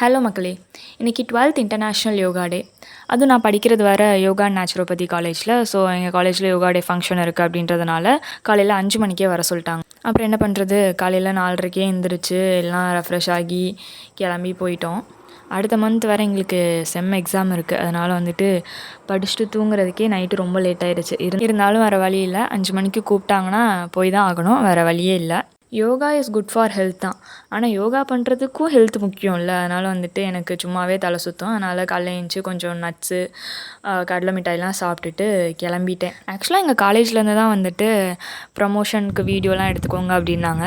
Hello மக்களே, இன்றைக்கி 12th international yoga டே. அதுவும் நான் படிக்கிறது வேறு யோகா அண்ட் நேச்சுரோபதி காலேஜில். ஸோ எங்கள் காலேஜில் யோகா டே ஃபங்க்ஷன் இருக்குது அப்படின்றதுனால காலையில் 5 மணிக்கே வர சொல்லிட்டாங்க. அப்புறம் என்ன பண்ணுறது, காலையில் 4:30க்கே எழுந்திரிச்சு எல்லாம் ரெஃப்ரெஷ் ஆகி கிளம்பி போயிட்டோம். அடுத்த மந்த் வேறு எங்களுக்கு செம் எக்ஸாம் இருக்குது. அதனால் வந்துட்டு படிச்சுட்டு தூங்குறதுக்கே நைட்டு ரொம்ப லேட் ஆகிடுச்சு. இருந்தாலும் வேறு வழி இல்லை, 5 மணிக்கு கூப்பிட்டாங்கன்னா போய் தான் ஆகணும், வேறு வழியே இல்லை. Yoga is good for health தான். ஆனால் யோகா பண்ணுறதுக்கும் ஹெல்த் முக்கியம் இல்லை. அதனால் வந்துட்டு எனக்கு சும்மாவே தலை சுற்றும். அதனால் காலைல எழுந்துச்சி கொஞ்சம் நட்ஸு, கடலை மிட்டாய்லாம் சாப்பிட்டுட்டு கிளம்பிட்டேன். ஆக்சுவலாக எங்கள் காலேஜ்லேருந்து தான் வந்துட்டு ப்ரமோஷனுக்கு வீடியோலாம் எடுத்துக்கோங்க அப்படின்னாங்க.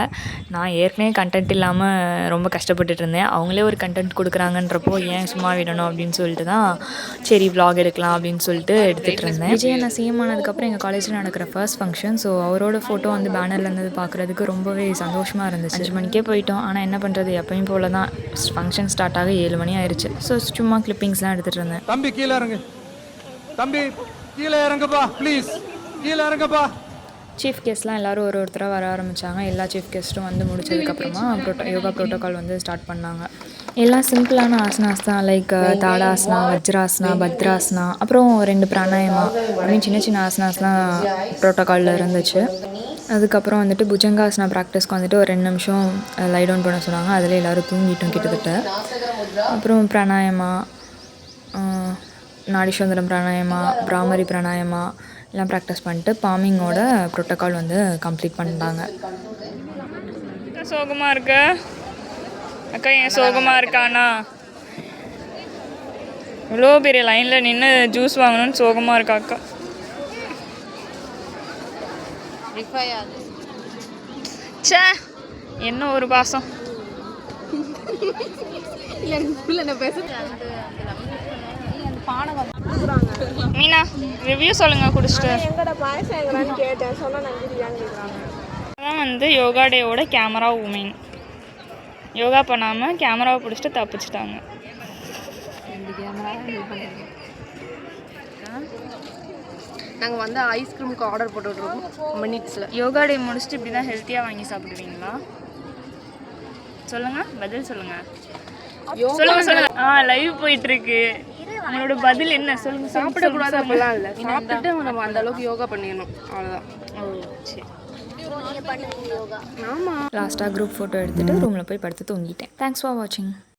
நான் ஏற்கனவே கண்டென்ட் இல்லாமல் ரொம்ப கஷ்டப்பட்டுட்டு இருந்தேன். அவங்களே ஒரு கண்டென்ட் கொடுக்குறாங்கன்றப்போ ஏன் சும்மா விடணும் அப்படின்னு சொல்லிட்டு தான் சரி vlog எடுக்கலாம் அப்படின்னு சொல்லிட்டு எடுத்துகிட்டு இருந்தேன். விஜய் நான் சிஎம் ஆனதுக்கப்புறம் எங்கள் காலேஜில் நடக்கிற ஃபர்ஸ்ட் ஃபங்க்ஷன். ஸோ அவரோட ஃபோட்டோ வந்து பேனரில் இருந்தது பார்க்குறதுக்கு ரொம்பவே சந்தோஷமாக இருந்துச்சு. 5 மணிக்கே போயிட்டோம். ஆனால் என்ன பண்ணுறது, எப்பயும் போல தான் ஃபங்க்ஷன் ஸ்டார்ட் ஆக 7 மணி ஆயிடுச்சு. ஸோ சும்மா கிளிப்பிங்ஸ்லாம் எடுத்துகிட்டு இருந்தேன். தம்பி கீழே இறங்கு, தம்பி கீழே இறங்குப்பா, ப்ளீஸ் கீழே இறங்குப்பா. சீஃப் கெஸ்ட்லாம் எல்லோரும் ஒருத்தராக வர ஆரம்பித்தாங்க. எல்லா சீஃப் கெஸ்ட்டும் வந்து முடிச்சதுக்கப்புறமா யோகா ப்ரோட்டோக்கால் வந்து ஸ்டார்ட் பண்ணாங்க. எல்லாம் சிம்பிளான ஆசனாஸ் தான், லைக் தாடாசனா, வஜ்ராசனா, பத்ராசனா, அப்புறம் 2 பிராணாயமா அப்படின்னு சின்ன சின்ன ஆசனாஸ்லாம் ப்ரோட்டோக்காலில் இருந்துச்சு. அதுக்கப்புறம் வந்துட்டு புஜங்காசனா ப்ராக்டிஸ்க்கு வந்துட்டு ஒரு 2 நிமிஷம் லை டவுன் பண்ண சொன்னாங்க. அதில் எல்லோரும் தூங்கிட்டோம் கிட்டத்தட்ட. அப்புறம் பிராணாயமா, நாடிஸ்வந்தரம் பிராணாயமா, பிராமரி பிராணாயமா எல்லாம் ப்ராக்டிஸ் பண்ணிட்டு பாமிங்கோட ப்ரோட்டோக்கால் வந்து கம்ப்ளீட் பண்ணிட்டாங்க. சோகமாக இருக்க அக்கா, ஏன் சோகமாக இருக்காண்ணா? இவ்வளோ பெரிய லைனில் நின்று ஜூஸ் வாங்கணும்னு சோகமாக இருக்கா அக்கா. சே, என்ன ஒரு பாசம். மீனா ரிவ்யூ சொல்லுங்க குடிச்சிட்டு. அதான் வந்து யோகா டேவோட கேமரா உமன் யோகா பண்ணாமல் கேமராவை பிடிச்சிட்டு தப்பிச்சிட்டாங்க. நாங்கள் வந்து ஐஸ்கிரீமுக்கு ஆர்டர் போட்டுட்ருக்கோம் மினிட்ஸில். யோகா டே முடிச்சுட்டு இப்படி தான் ஹெல்த்தியாக வாங்கி சாப்பிடுவீங்களா? சொல்லுங்கள், பதில் சொல்லுங்கள். லைவ் போயிட்டுருக்கு, உங்களோட பதில் என்ன? சொல்லுங்கள். சாப்பிடக்கூடாது அப்படிலாம் இல்லை, சாப்பிட்டுட்டு நம்ம அந்த அளவுக்கு யோகா பண்ணிடணும், அவ்வளோதான். ஓ சரி. ஆமாம். லாஸ்ட்டாக குரூப் ஃபோட்டோ எடுத்துகிட்டு ரூமில் போய் படுத்து தூங்கிட்டேன். தேங்க்ஸ் ஃபார் வாட்சிங்.